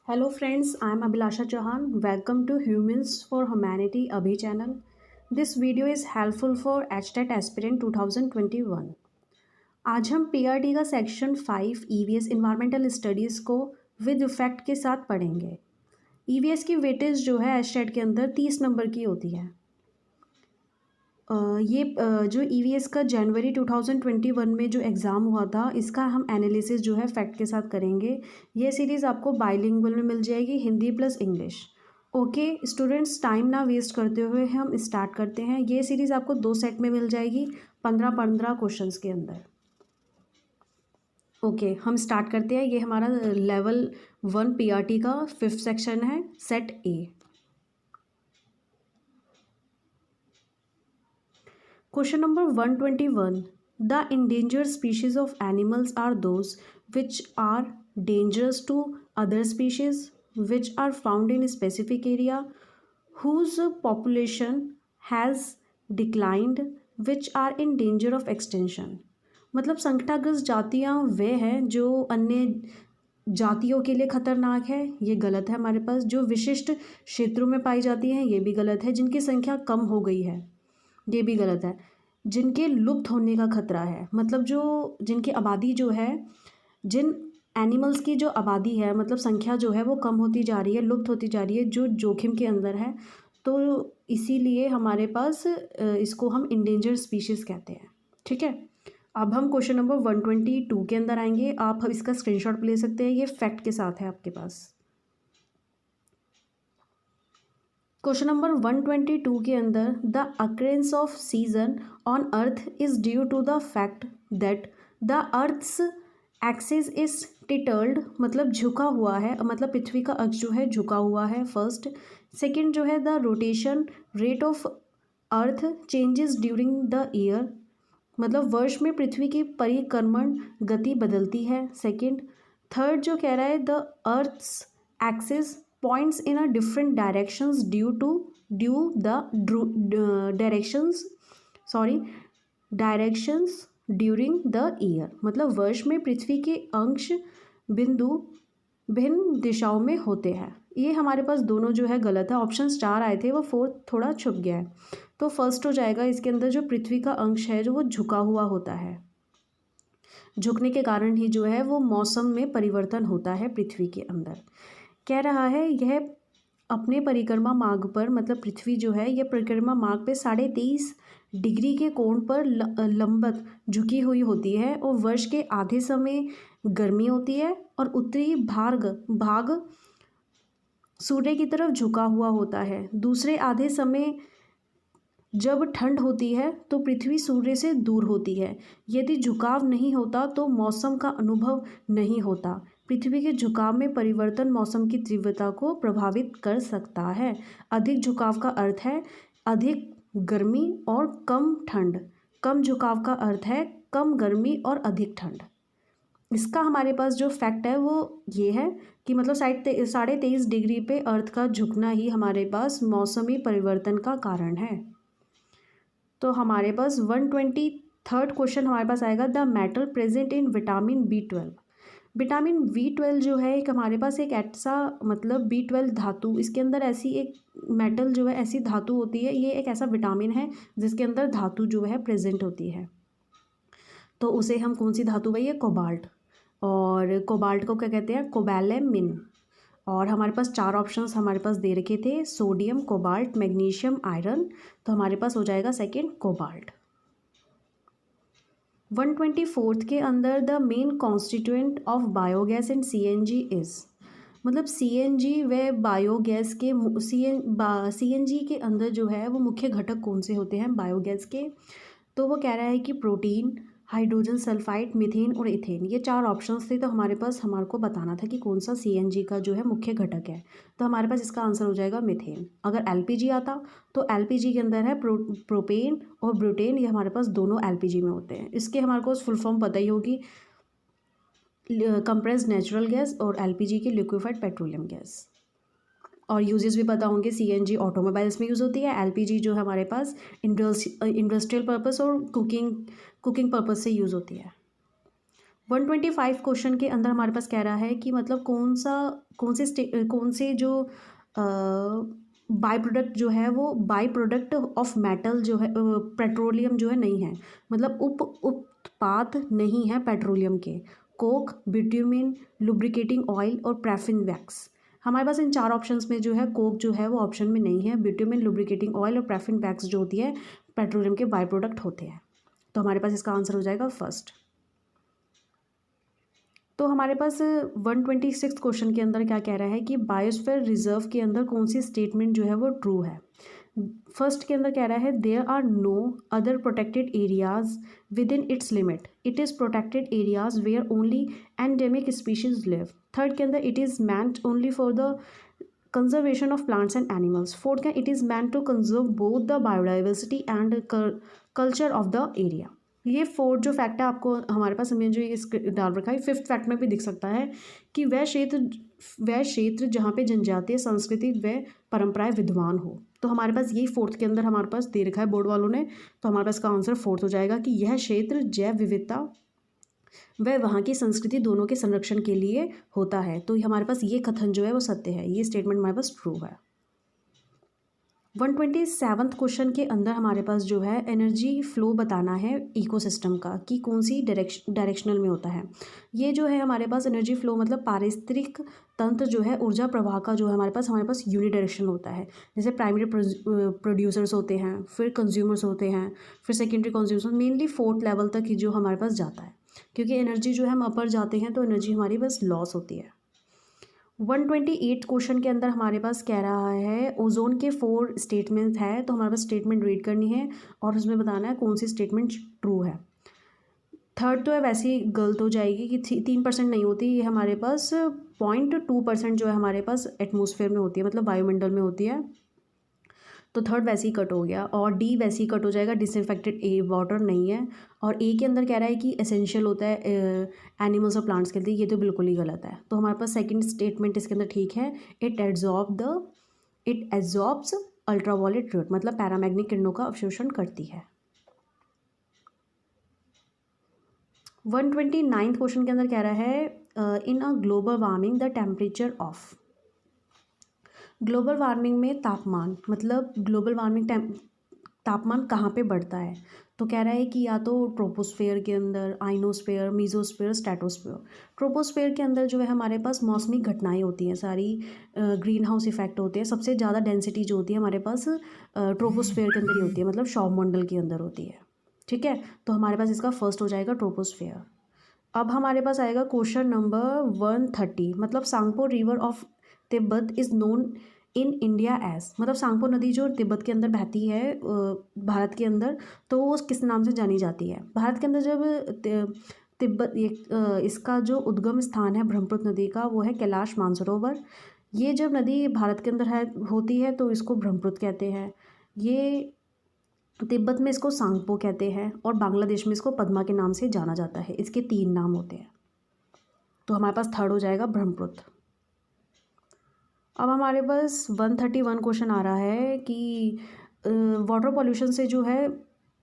Hello friends, I am Abhilasha Chauhan. Welcome to Humans for Humanity Abhi channel. This video is helpful for HTET aspirant 2021. आज हम PRT का section 5 EVS environmental studies को with effect के साथ पढ़ेंगे। EVS की weightage जो है HTET के अंदर 30 नंबर की होती है। जो ईवीएस का जनवरी 2021 में जो एग्ज़ाम हुआ था, इसका हम एनालिसिस जो है फैक्ट के साथ करेंगे। ये सीरीज़ आपको बाइलिंगुअल में मिल जाएगी, Hindi plus English. Okay students, time ना वेस्ट करते हुए हम स्टार्ट करते हैं। ये सीरीज़ आपको 2 सेट में मिल जाएगी, 15-15 क्वेश्चंस के अंदर। ओके हम स्टार्ट करते हैं। ये हमारा लेवल 1 पीआरटी का 5th सेक्शन है, set A. Question number 121. The endangered species of animals are those which are dangerous to other species, which are found in a specific area, whose population has declined, which are in danger of extinction. मतलब संकटाग्रस्त जातियाँ वे हैं जो अन्य जातियों के लिए खतरनाक है, ये गलत है हमारे पास। जो विशिष्ट क्षेत्रों में पाई जाती हैं, ये भी गलत है। जिनकी संख्या कम हो गई है, ये भी गलत है। जिनके लुप्त होने का खतरा है, मतलब जो जिनकी आबादी जो है, जिन एनिमल्स की जो आबादी है, मतलब संख्या जो है वो कम होती जा रही है, लुप्त होती जा रही है, जो जोखिम के अंदर है। तो इसीलिए हमारे पास इसको हम इंडेंजर्ड स्पीशीज़ कहते हैं। ठीक है, अब हम क्वेश्चन नंबर 122 के अंदर आएंगे। आप इसका स्क्रीनशॉट ले सकते हैं, ये फैक्ट के साथ है आपके पास। क्वेश्चन नंबर 122 के अंदर, the occurrence of season on earth is due to the fact that the earth's axis is tilted, मतलब झुका हुआ है, मतलब पृथ्वी का अक्ष जो है झुका हुआ है, फर्स्ट। सेकंड जो है, the rotation rate of earth changes during the year, मतलब वर्ष में पृथ्वी की परिक्रमण गति बदलती है, सेकंड। थर्ड जो कह रहा है, the earth's axis points in a different directions due directions during the year, मतलब वर्ष में पृथ्वी के अंश बिंदु भिन्न दिशाओं में होते हैं। ये हमारे पास दोनों जो है गलत है। ऑप्शंस 4 आए थे, वो 4 थोड़ा छुप गया है, तो फर्स्ट हो जाएगा। इसके अंदर जो पृथ्वी का अंश है जो वो झुका हुआ होता है, झुकने के कारण ही जो है वो मौसम में परिवर्तन होता है पृथ्वी के अंदर। कह रहा है यह अपने परिक्रमा मार्ग पर, मतलब पृथ्वी जो है यह परिक्रमा मार्ग पे 23.5 डिग्री के कोण पर लंबवत झुकी हुई होती है, और वर्ष के आधे समय गर्मी होती है और उत्तरी भाग सूर्य की तरफ झुका हुआ होता है। दूसरे आधे समय जब ठंड होती है तो पृथ्वी सूर्य से दूर होती है। यदि झुकाव नहीं होता तो मौसम का अनुभव नहीं होता। पृथ्वी के झुकाव में परिवर्तन मौसम की तीव्रता को प्रभावित कर सकता है। अधिक झुकाव का अर्थ है अधिक गर्मी और कम ठंड। कम झुकाव का अर्थ है कम गर्मी और अधिक ठंड। इसका हमारे पास जो फैक्ट है वो ये है कि मतलब 23.5 डिग्री पे अर्थ का झुकना ही हमारे पास मौसमी परिवर्तन का कारण है। तो हमारे पास 123rd क्वेश्चन हमारे पास आएगा, the metal present in vitamin B12। Vitamin B12 जो है एक हमारे पास एक ऐसा, मतलब B12 धातु, इसके अंदर ऐसी एक मेटल जो है, ऐसी धातु होती है, ये एक ऐसा विटामिन है जिसके अंदर धातु जो है प्रेजेंट होती है। तो उसे हम कौन सी धातु भाई, ये कोबाल्ट। और कोबाल्ट को क्या कहते हैं, कोबैलेमिन। और हमारे पास 4 ऑप्शंस हमारे पास दे रखे थे, सोडियम, कोबाल्ट, मैग्नीशियम, आयरन। तो हमारे पास हो जाएगा सेकंड कोबाल्ट। 124th के अंदर, the main constituent of biogas and CNG is, मतलब CNG व बायोगैस के CNG के अंदर जो है वो मुख्य घटक कौन से होते हैं बायोगैस के। तो वो कह रहा है कि प्रोटीन, हाइड्रोजन सल्फाइड, मीथेन और इथेन। ये 4 ऑप्शंस थे, तो हमारे को बताना था कि कौन सा CNG का जो है मुख्य घटक है। तो हमारे पास इसका आंसर हो जाएगा मीथेन। अगर LPG आता तो LPG के अंदर है प्रोपेन और ब्यूटेन, ये हमारे पास दोनों LPG में होते हैं। इसके हमारे को फुल फॉर्म पता ही होगी, कंप्रेस्ड नेचुरल गैस, और LPG की लिक्विफाइड पेट्रोलियम गैस। और यूजेस भी पता होंगे, CNG ऑटोमोबाइल्स में यूज़ होती है, LPG जो है हमारे पास इंडस्ट्रियल पर्पस और कुकिंग पर्पस से यूज़ होती है। 125 क्वेश्चन के अंदर हमारे पास कह रहा है कि मतलब कौन से जो बाई प्रोडक्ट जो है वो बाई प्रोडक्ट ऑफ मेटल जो है पेट्रोलियम जो है नहीं है, मतलब उत्पाद नहीं है पेट्रोलियम के। कोक, बिट्यूमिन, लुब्रिकेटिंग ऑयल और पैराफिन वैक्स। हमारे पास इन चार ऑप्शंस में जो है कोक जो है वो ऑप्शन में नहीं है। बिट्यूमिन, लुब्रिकेटिंग ऑयल और पैराफिन वैक्स जो होती है पेट्रोलियम के बाई प्रोडक्ट होते हैं। तो हमारे पास इसका आंसर हो जाएगा फर्स्ट। तो हमारे पास 126 क्वेश्चन के अंदर क्या कह रहा है कि बायोस्फीयर रिजर्व के अंदर कौन सी स्टेटमेंट जो है वो ट्रू है। फर्स्ट के अंदर कह रहा है there are no other protected areas within its limit, it is protected areas where only endemic species live. Third के अंदर it is meant only for the conservation of plants and animals. Fourth का it is meant to conserve both the biodiversity and culture of the area. ये fourth जो fact है आपको हमारे पास हमें जो इस डाल रखा है, फिफ्थ फैक्ट में भी दिख सकता है कि वह क्षेत्र जहाँ पे जनजातीय संस्कृति व परंपराएं विद्वान हो। तो हमारे पास यही फोर्थ के अंदर हमारे पास दे रखा है बोर्ड वालों ने। तो हमारे पास का आंसर फोर्थ हो जाएगा कि यह क्षेत्र जैव विविधता व वहाँ की संस्कृति दोनों के संरक्षण के लिए होता है। तो हमारे पास ये कथन जो है वो सत्य है, ये स्टेटमेंट हमारे पास ट्रू है। 127 क्वेश्चन के अंदर हमारे पास जो है एनर्जी फ्लो बताना है इकोसिस्टम का कि कौन सी डायरेक्शनल में होता है। ये जो है हमारे पास एनर्जी फ्लो मतलब पारिस्थितिक तंत्र जो है ऊर्जा प्रवाह का जो है हमारे पास यूनि डायरेक्शन होता है। जैसे प्राइमरी प्रोड्यूसर्स होते हैं, फिर कंज्यूमर्स होते हैं, फिर secondary consumers, mainly fourth level तक ही जो हमारे पास जाता है, क्योंकि एनर्जी जो है हम अपर जाते हैं तो एनर्जी हमारी बस लॉस होती है। 128 क्वेश्चन के अंदर हमारे पास कह रहा है ओजोन के 4 स्टेटमेंट है, तो हमारे पास स्टेटमेंट रीड करनी है और उसमें बताना है कौन सी स्टेटमेंट ट्रू है। थर्ड तो है वैसे ही गलत हो जाएगी कि 3% नहीं होती, ये हमारे पास 0.2% जो है हमारे पास एटमॉस्फेयर में होती है, मतलब वायुमंडल में होती है। तो थर्ड वैसे ही कट हो गया और डी वैसे ही कट हो जाएगा, डिसइंफेक्टेड ए वाटर नहीं है। और ए के अंदर कह रहा है कि एसेंशियल होता है एनिमल्स और प्लांट्स के लिए, ये तो बिल्कुल ही गलत है। तो हमारे पास सेकंड स्टेटमेंट इसके अंदर ठीक है, इट एब्जॉर्ब्स अल्ट्रावायलेट रेड, मतलब पैरामैग्नेटिक किरणों का अवशोषण करती है। 129 क्वेश्चन के अंदर कह रहा है in a global warming the temperature of. Global warming में तापमान, मतलब ग्लोबल वार्मिंग तापमान कहाँ पे बढ़ता है। तो कह रहा है कि या तो ट्रोपोस्फेयर के अंदर, आइनोस्फेयर, मीजोस्फेयर, स्ट्रेटोस्फेयर। ट्रोपोस्फेयर के अंदर जो है हमारे पास मौसमी घटनाएं होती हैं सारी, ग्रीन हाउस इफेक्ट होते हैं। सबसे ज़्यादा डेंसिटी जो होती है हमारे पास ट्रोपोस्फेयर के अंदर ही होती है, मतलब सौरमंडल के अंदर होती है। ठीक है, तो हमारे पास इसका फर्स्ट हो जाएगा ट्रोपोस्फेयर। अब हमारे पास आएगा क्वेश्चन नंबर 130, मतलब Tsangpo river of Tibet is known in India as, मतलब सांगपो नदी जो तिब्बत के अंदर बहती है भारत के अंदर, तो वो किस नाम से जानी जाती है। भारत के अंदर जब तिब्बत इसका जो उद्गम स्थान है ब्रह्मपुत्र नदी का वो है कैलाश मानसरोवर। ये जब नदी भारत के अंदर है होती है तो इसको ब्रह्मपुत्र कहते हैं। ये तिब्बत में इसको सांगपो कहते हैं और बांग्लादेश में इसको पद्मा के नाम से जाना जाता है। इसके 3 नाम होते हैं। तो हमारे पास थर्ड हो जाएगा ब्रह्मपुत्र। अब हमारे पास 131 क्वेश्चन आ रहा है कि वाटर पॉल्यूशन से जो है,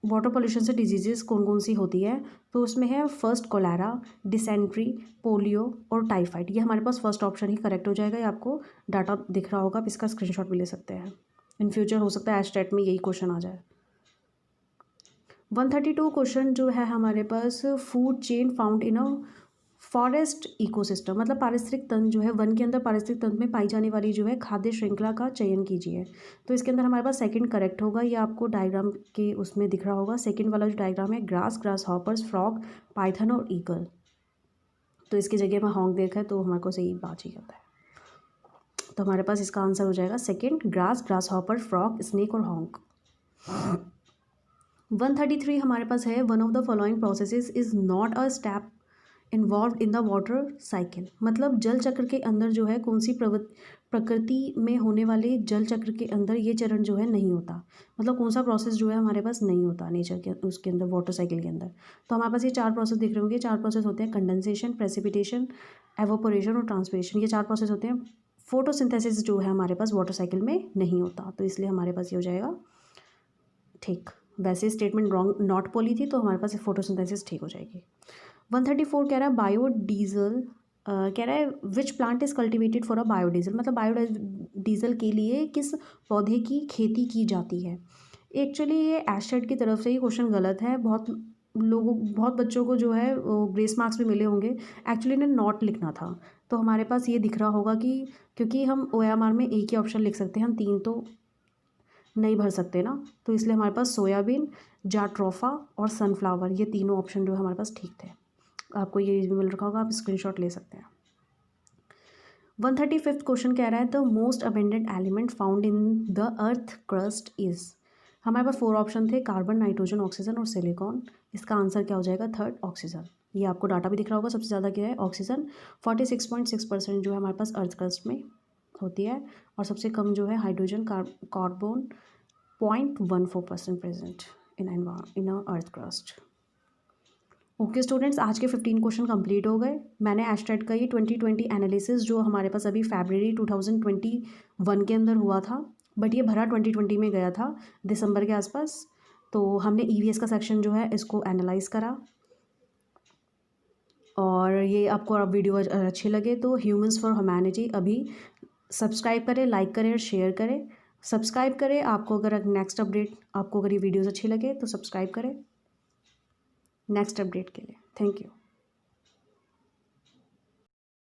वाटर पॉल्यूशन से डिजीजेस कौन कौन सी होती है। तो उसमें है फर्स्ट कोलेरा, डिसेंट्री, पोलियो और टाइफाइड। ये हमारे पास फर्स्ट ऑप्शन ही करेक्ट हो जाएगा। ये आपको डाटा दिख रहा होगा, आप इसका स्क्रीनशॉट भी ले सकते हैं। इन फ्यूचर हो सकता है एस्टेट में यही क्वेश्चन आ जाए। 132 क्वेश्चन जो है हमारे पास food chain found in a forest ecosystem, मतलब पारिस्थितिक तंत्र जो है वन के अंदर, पारिस्थितिक तंत्र में पाई जाने वाली जो है खाद्य श्रृंखला का चयन कीजिए। तो इसके अंदर हमारे पास सेकंड करेक्ट होगा। ये आपको डायग्राम के उसमें दिख रहा होगा। सेकंड वाला जो डायग्राम है ग्रास हॉपर्स, फ्रॉग, पाइथन और ईगल। तो इसकी जगह में हॉन्क देखा है तो हमारे को सही बात ही करता है। तो हमारे पास इसका आंसर हो जाएगा second, grass hopper, frog, snake और हॉन्क। 133 हमारे पास है one of the following processes is not a step involve in the water cycle, मतलब जल चक्र के अंदर जो है कौन सी प्रकृति में होने वाले जल चक्र के अंदर ये चरण जो है नहीं होता, मतलब कौन सा प्रोसेस जो है हमारे पास नहीं होता नेचर के उसके अंदर, वाटर साइकिल के अंदर। तो हमारे पास ये 4 प्रोसेस दिख रहे होंगे। 4 प्रोसेस होते हैं कंडेंसेशन, प्रेसिपिटेशन, एवोपोरेशन और ट्रांसपिरेशन। ये 4 प्रोसेस होते हैं। फोटोसिंथेसिस जो है हमारे पास वाटर साइकिल में नहीं होता, तो इसलिए हमारे पास ये हो जाएगा ठीक। वैसे स्टेटमेंट रॉन्ग नॉट पोली थी, तो हमारे पास फोटोसिंथेसिस ठीक हो जाएगी। 134 कह रहा है बायोडीजल, कह रहा है which plant is cultivated for a biodiesel, मतलब बायोडीजल के लिए किस पौधे की खेती की जाती है। एक्चुअली ये एस्टेट की तरफ से ही क्वेश्चन गलत है। बहुत बच्चों को जो है ग्रेस मार्क्स भी मिले होंगे। एक्चुअली इन्हें नॉट लिखना था, तो हमारे पास ये दिख रहा होगा कि क्योंकि हम OMR में एक ही ऑप्शन लिख सकते हैं, हम 3 तो नहीं भर सकते ना, तो इसलिए हमारे पास सोयाबीन, जाट्रोफा और सनफ्लावर, ये तीनों ऑप्शन जो है हमारे पास ठीक थे। आपको ये भी मिल रखा होगा, आप स्क्रीनशॉट ले सकते हैं। 135 क्वेश्चन कह रहा है the most abundant element found in the earth crust is. हमारे पास 4 ऑप्शन थे, कार्बन, नाइट्रोजन, ऑक्सीजन और सिलिकॉन। इसका आंसर क्या हो जाएगा, थर्ड ऑक्सीजन। ये आपको डाटा भी दिख रहा होगा, सबसे ज़्यादा क्या है ऑक्सीजन, 46.6% जो है हमारे पास अर्थ क्रस्ट में होती है, और सबसे कम जो है hydrogen, carbon 0.14% present in earth crust. Okay students, आज के 15 क्वेश्चन कंप्लीट हो गए। मैंने एस्टेट का ये 2020 एनालिसिस जो हमारे पास अभी फरवरी 2021 के अंदर हुआ था, बट ये भरा 2020 में गया था दिसंबर के आसपास। तो हमने EVS का सेक्शन जो है इसको एनालाइज करा, और ये आपको वीडियो अच्छे लगे तो ह्यूमंस फॉर ह्यूमैनिटी अभी सब्सक्राइब करें, लाइक करें और शेयर करें। सब्सक्राइब करें, आपको अगर नेक्स्ट अपडेट, आपको अगर ये वीडियोज़ अच्छी लगे तो सब्सक्राइब करें नेक्स्ट अपडेट के लिए। Thank you.